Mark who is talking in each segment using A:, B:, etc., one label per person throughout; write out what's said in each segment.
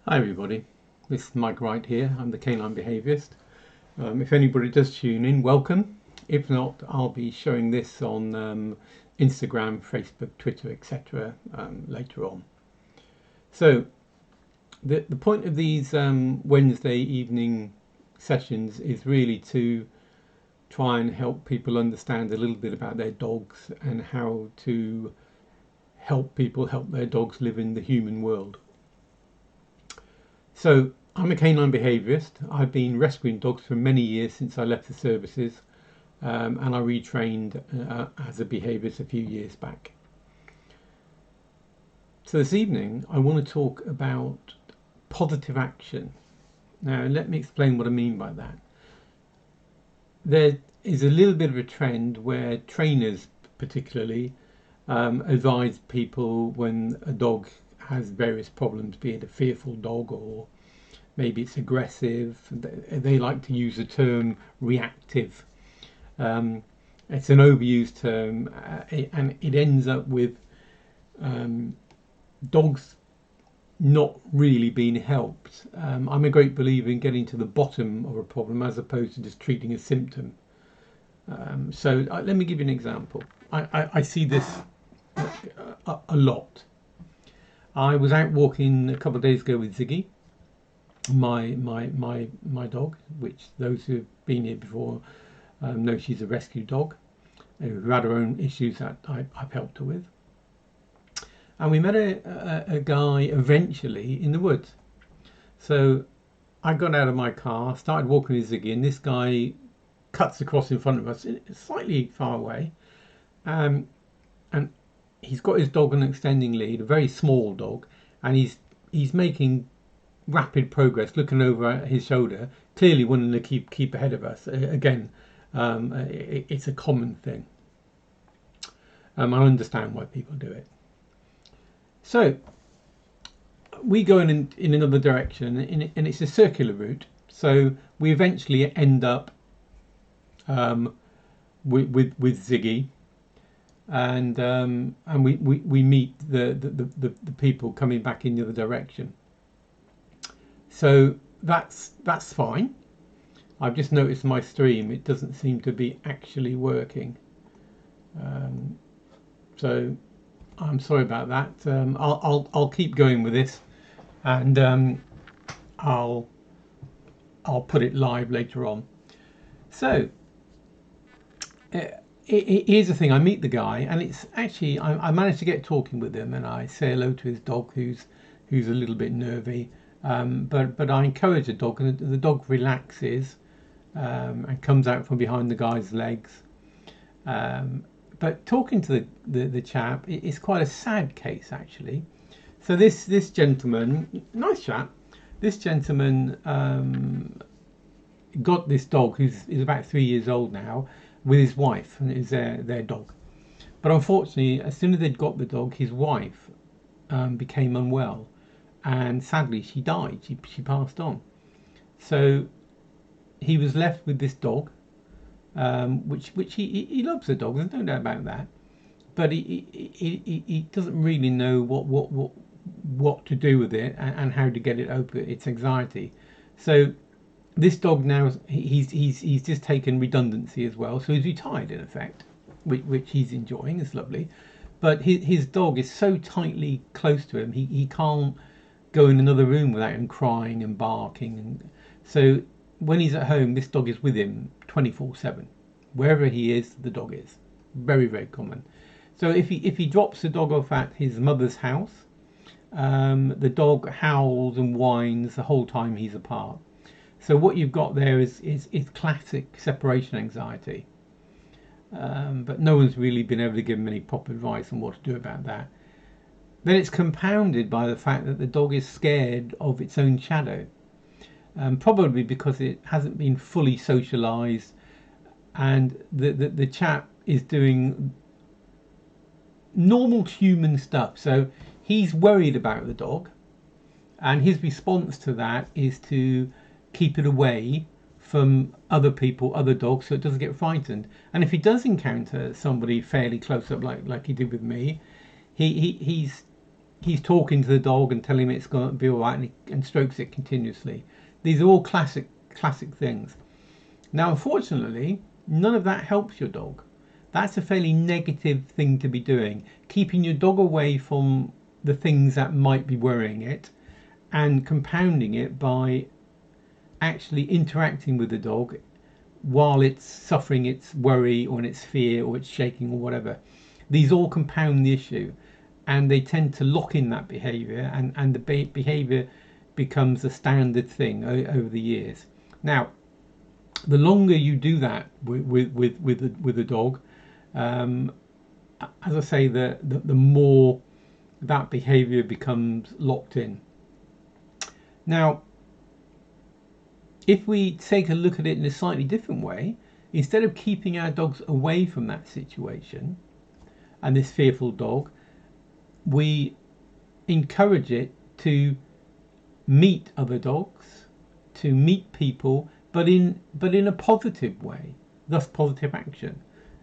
A: Hi everybody, this is Mike Wright here. I'm the Canine Behaviourist. If anybody does tune in, welcome. If not, I'll be showing this on Instagram, Facebook, Twitter, etc. Later on. So the point of these Wednesday evening sessions is really to try and help people understand a little bit about their dogs and how to help people help their dogs live in the human world. So I'm a canine behaviourist. I've been rescuing dogs for many years since I left the services, and I retrained as a behaviourist a few years back. So this evening I want to talk about positive action. Now let me explain what I mean by that. There is a little bit of a trend where trainers particularly advise people when a dog has various problems, be it a fearful dog or maybe it's aggressive. They like to use the term reactive. It's an overused term, and it ends up with dogs not really being helped. I'm a great believer in getting to the bottom of a problem as opposed to just treating a symptom. Let me give you an example. I see this a lot. I was out walking a couple of days ago with Ziggy, my dog, which those who have been here before know she's a rescue dog who had her own issues that I've helped her with. And we met a guy eventually in the woods. So I got out of my car, started walking with Ziggy, and this guy cuts across in front of us, slightly far away. And he's got his dog on an extending lead, a very small dog, and he's making rapid progress, looking over his shoulder, clearly wanting to keep ahead of us. Again, it's a common thing. I understand why people do it. So we go in another direction, and it's a circular route. So we eventually end up with Ziggy, and we meet the people coming back in the other direction. So that's fine. I've just noticed my stream, it doesn't seem to be actually working. So I'm sorry about that. I'll keep going with this, and I'll put it live later on. So here's the thing. I meet the guy, and it's actually I managed to get talking with him, and I say hello to his dog, who's a little bit nervy. But I encourage the dog, and the dog relaxes and comes out from behind the guy's legs. But talking to the chap, it's quite a sad case actually. So this gentleman, nice chap, this gentleman got this dog who's about 3 years old now with his wife, and it was their dog. But unfortunately, as soon as they'd got the dog, his wife became unwell, and sadly she died. She passed on. So he was left with this dog, which he loves the dog. There's no doubt about that. But he doesn't really know what to do with it, and how to get it over its anxiety. So this dog now, he's just taken redundancy as well. So he's retired in effect, which he's enjoying. It's lovely. But his dog is so tightly close to him, he can't go in another room without him crying and barking. And so when he's at home, this dog is with him 24/7. Wherever he is, the dog is. Very, very common. So if he drops the dog off at his mother's house, the dog howls and whines the whole time he's apart. So what you've got there is classic separation anxiety. But no one's really been able to give him any proper advice on what to do about that. Then it's compounded by the fact that the dog is scared of its own shadow, probably because it hasn't been fully socialised, and the chap is doing normal human stuff. So he's worried about the dog, and his response to that is to keep it away from other people, other dogs, so it doesn't get frightened. And if he does encounter somebody fairly close up, like he did with me, he's he's talking to the dog and telling him it's going to be all right, and strokes it continuously. These are all classic things. Now, unfortunately, none of that helps your dog. That's a fairly negative thing to be doing, keeping your dog away from the things that might be worrying it, and compounding it by actually interacting with the dog while it's suffering its worry or its fear or its shaking or whatever. These all compound the issue, and they tend to lock in that behavior, and the behavior becomes a standard thing over the years. Now, the longer you do that with a dog, as I say, the more that behavior becomes locked in. Now, if we take a look at it in a slightly different way, instead of keeping our dogs away from that situation and this fearful dog, we encourage it to meet other dogs, to meet people, but in a positive way, thus positive action,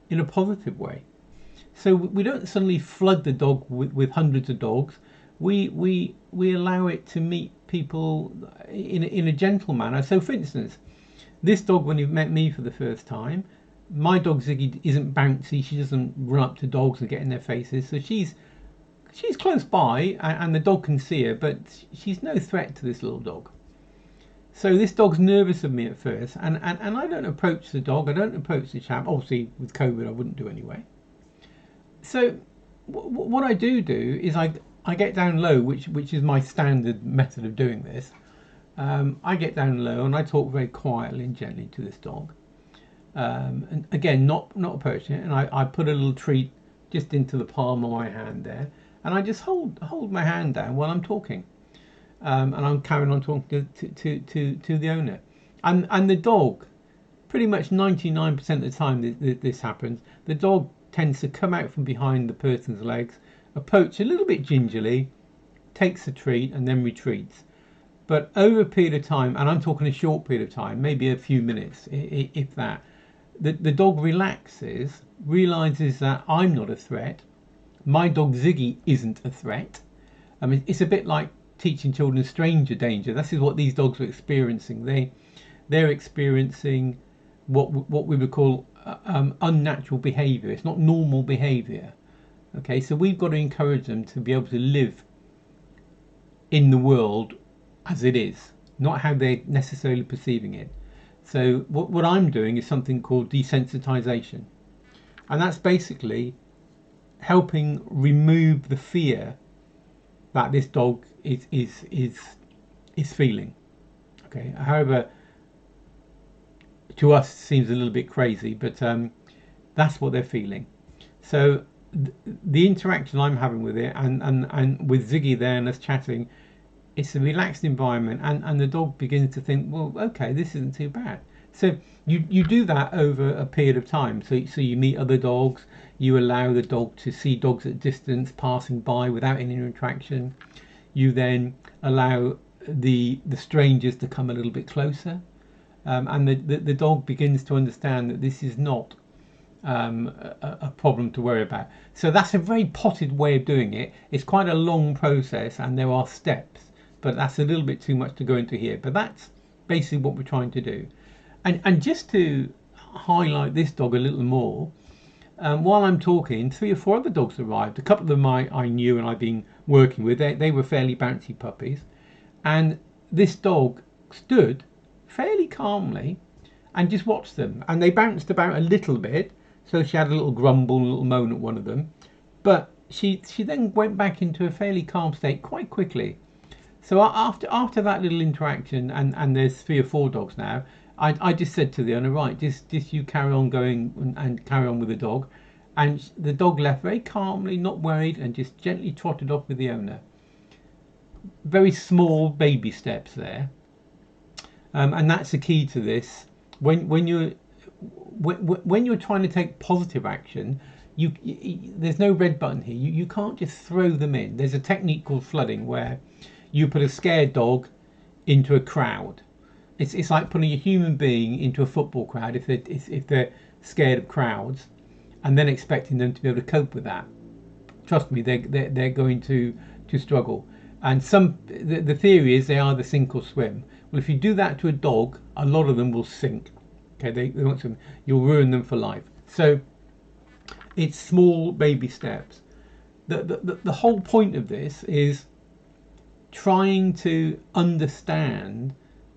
A: in a positive way. So we don't suddenly flood the dog with hundreds of dogs. We allow it to meet people in a gentle manner. So, for instance, this dog, when he met me for the first time, my dog Ziggy isn't bouncy. She doesn't run up to dogs and get in their faces. So she's close by, and the dog can see her, but she's no threat to this little dog. So this dog's nervous of me at first, and I don't approach the dog. I don't approach the chap. Obviously, with COVID, I wouldn't do anyway. So what I do is I get down low, which is my standard method of doing this. I get down low and I talk very quietly and gently to this dog. And again, not approaching it, and I put a little treat just into the palm of my hand there, and I just hold my hand down while I'm talking, and I'm carrying on talking to the owner, and the dog, pretty much 99% of the time this happens, the dog tends to come out from behind the person's legs, approach a little bit gingerly, takes the treat, and then retreats. But over a period of time, and I'm talking a short period of time, maybe a few minutes, if that, the dog relaxes, realizes that I'm not a threat. My dog Ziggy isn't a threat. I mean, it's a bit like teaching children stranger danger. This is what these dogs are experiencing. They're experiencing what we would call unnatural behavior. It's not normal behavior. Okay, so we've got to encourage them to be able to live in the world as it is, not how they're necessarily perceiving it. So what I'm doing is something called desensitization, and that's basically helping remove the fear that this dog is feeling. Okay, however, to us it seems a little bit crazy, but that's what they're feeling. So the interaction I'm having with it, and with Ziggy there and us chatting, it's a relaxed environment, and the dog begins to think, well, okay, this isn't too bad. So you do that over a period of time. So you meet other dogs, you allow the dog to see dogs at distance passing by without any interaction. You then allow the strangers to come a little bit closer, and the dog begins to understand that this is not a problem to worry about. So that's a very potted way of doing it. It's quite a long process, and there are steps, but that's a little bit too much to go into here. But that's basically what we're trying to do. And just to highlight this dog a little more, while I'm talking, 3 or 4 other dogs arrived. A couple of them I knew and I've been working with. They were fairly bouncy puppies, and this dog stood fairly calmly and just watched them. And they bounced about a little bit, so she had a little grumble, a little moan at one of them, but she then went back into a fairly calm state quite quickly. So after that little interaction, and there's 3 or 4 dogs now, I just said to the owner, right, just you carry on going and carry on with the dog. And the dog left very calmly, not worried, and just gently trotted off with the owner. Very small baby steps there. And that's the key to this. When you're trying to take positive action, there's no red button here. You can't just throw them in. There's a technique called flooding, where you put a scared dog into a crowd. It's like putting a human being into a football crowd if they're scared of crowds, and then expecting them to be able to cope with that. Trust me, they're going to to struggle. And the theory is they either sink or swim. Well, if you do that to a dog, a lot of them will sink. Okay, they won't swim. You'll ruin them for life. So it's small baby steps. The whole point of this is trying to understand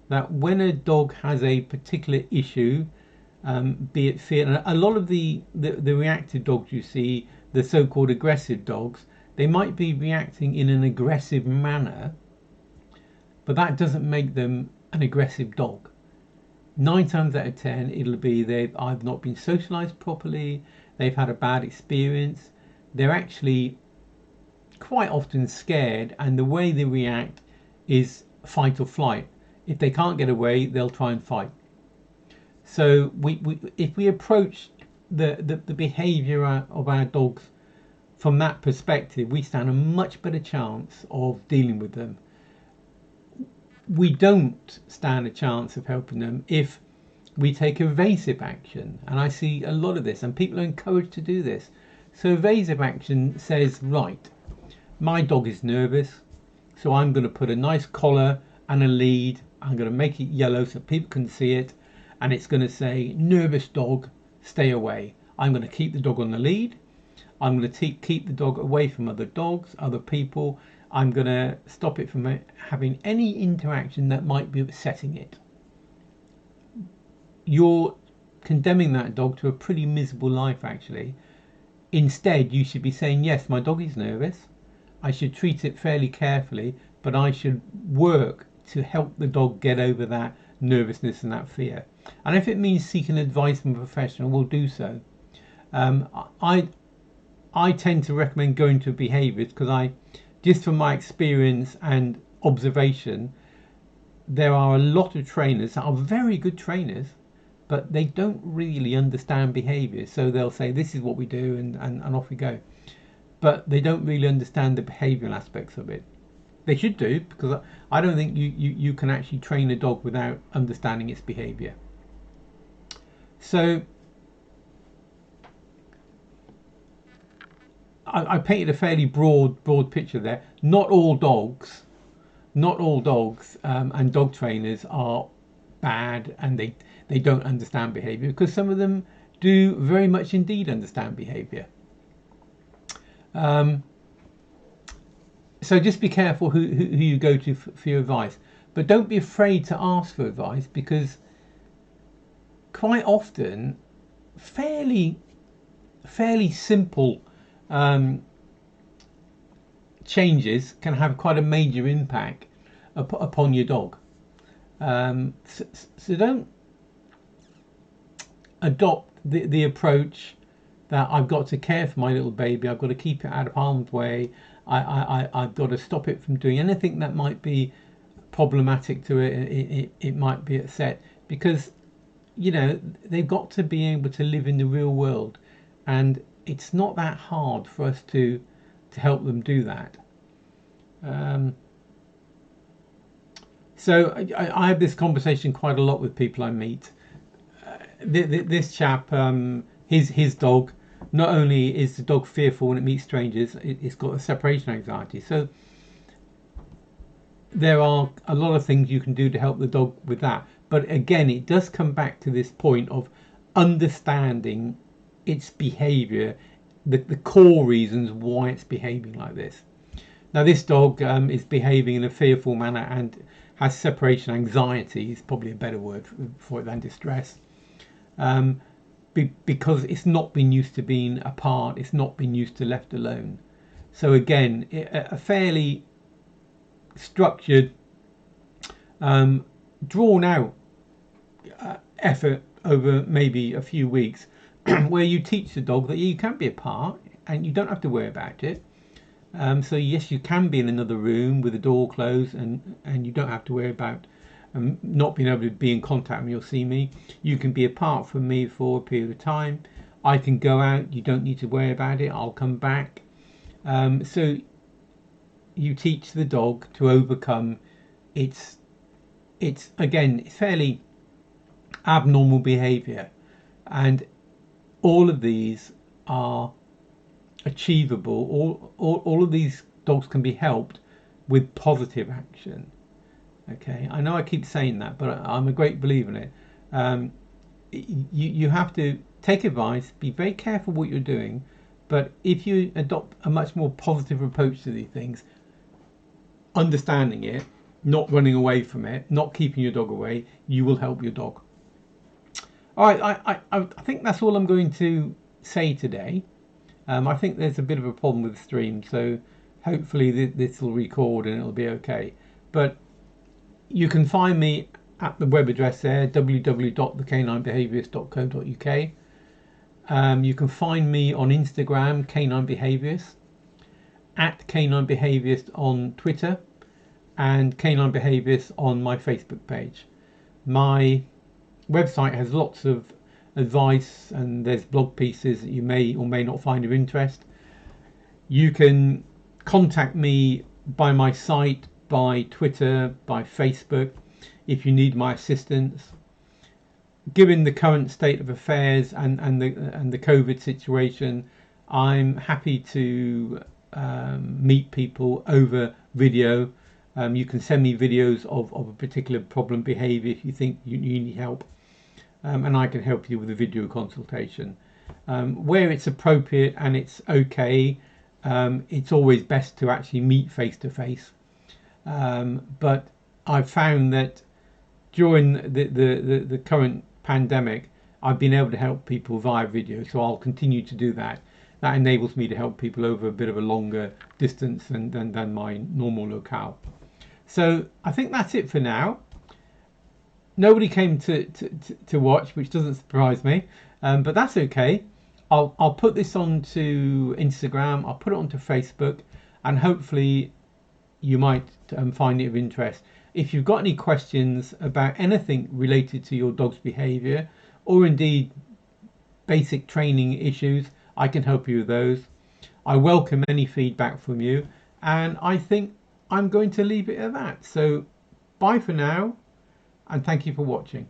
A: that when a dog has a particular issue, be it fear, and a lot of the reactive dogs you see, the so-called aggressive dogs, they might be reacting in an aggressive manner, but that doesn't make them an aggressive dog. 9 times out of 10, it'll be they've either not been socialized properly, they've had a bad experience, they're actually quite often scared, and the way they react is fight or flight. If they can't get away, they'll try and fight. So if we approach the behavior of our dogs from that perspective, we stand a much better chance of dealing with them. We don't stand a chance of helping them if we take evasive action, and I see a lot of this, and people are encouraged to do this. So evasive action says, right, my dog is nervous, so I'm going to put a nice collar and a lead. I'm going to make it yellow so people can see it, and it's going to say, nervous dog, stay away. I'm going to keep the dog on the lead. I'm going to keep the dog away from other dogs, other people. I'm going to stop it from having any interaction that might be upsetting it. You're condemning that dog to a pretty miserable life, actually. Instead, you should be saying, yes, my dog is nervous. I should treat it fairly carefully, but I should work to help the dog get over that nervousness and that fear. And if it means seeking advice from a professional, we'll do so. I tend to recommend going to a behaviourist because just from my experience and observation, there are a lot of trainers that are very good trainers, but they don't really understand behaviour. So they'll say, this is what we do, and off we go. But they don't really understand the behavioural aspects of it. They should do, because I don't think you can actually train a dog without understanding its behaviour. So I painted a fairly broad picture there. Not all dogs and dog trainers are bad, and they don't understand behaviour, because some of them do very much indeed understand behaviour. So just be careful who you go to for your advice, but don't be afraid to ask for advice, because quite often fairly simple changes can have quite a major impact upon your dog. So don't adopt the approach that I've got to care for my little baby, I've got to keep it out of harm's way, I've got to stop it from doing anything that might be problematic to it. It might be upset, because they've got to be able to live in the real world, and it's not that hard for us to help them do that. So I have this conversation quite a lot with people I meet. This chap, his dog, not only is the dog fearful when it meets strangers, it's got a separation anxiety. So there are a lot of things you can do to help the dog with that. But again, it does come back to this point of understanding its behavior, the core reasons why it's behaving like this. Now, this dog is behaving in a fearful manner and has separation anxiety, is probably a better word for it than distress, because it's not been used to being apart, it's not been used to left alone. So again, a fairly structured, drawn out effort over maybe a few weeks, where you teach the dog that you can be apart and you don't have to worry about it. So yes, you can be in another room with the door closed, and you don't have to worry about not being able to be in contact when you'll see me. You can be apart from me for a period of time. I can go out, you don't need to worry about it, I'll come back. So you teach the dog to overcome its again, it's fairly abnormal behavior, and all of these are achievable. All of these dogs can be helped with positive action. Okay, I know I keep saying that, but I'm a great believer in it. Um, you have to take advice, be very careful what you're doing, but if you adopt a much more positive approach to these things, understanding it, not running away from it, not keeping your dog away, you will help your dog. All right, I think that's all I'm going to say today. I think there's a bit of a problem with the stream, so hopefully this will record and it'll be okay. But you can find me at the web address there, www.thecaninebehaviourist.co.uk. You can find me on Instagram, Canine Behaviourist, at Canine Behaviourist on Twitter, and Canine Behaviourist on my Facebook page. My website has lots of advice and there's blog pieces that you may or may not find of interest. You can contact me by my site, by Twitter, by Facebook if you need my assistance. Given the current state of affairs and the COVID situation, I'm happy to meet people over video. You can send me videos of a particular problem behavior if you think you need help, and I can help you with a video consultation. Where it's appropriate and it's okay, it's always best to actually meet face to face. But I've found that during the current pandemic, I've been able to help people via video, so I'll continue to do that. That enables me to help people over a bit of a longer distance than my normal locale. So I think that's it for now. Nobody came to watch, which doesn't surprise me, but that's okay. I'll put this onto Instagram, I'll put it onto Facebook, and hopefully you might find it of interest. If you've got any questions about anything related to your dog's behaviour, or indeed basic training issues, I can help you with those. I welcome any feedback from you, and I think I'm going to leave it at that. So bye for now, and thank you for watching.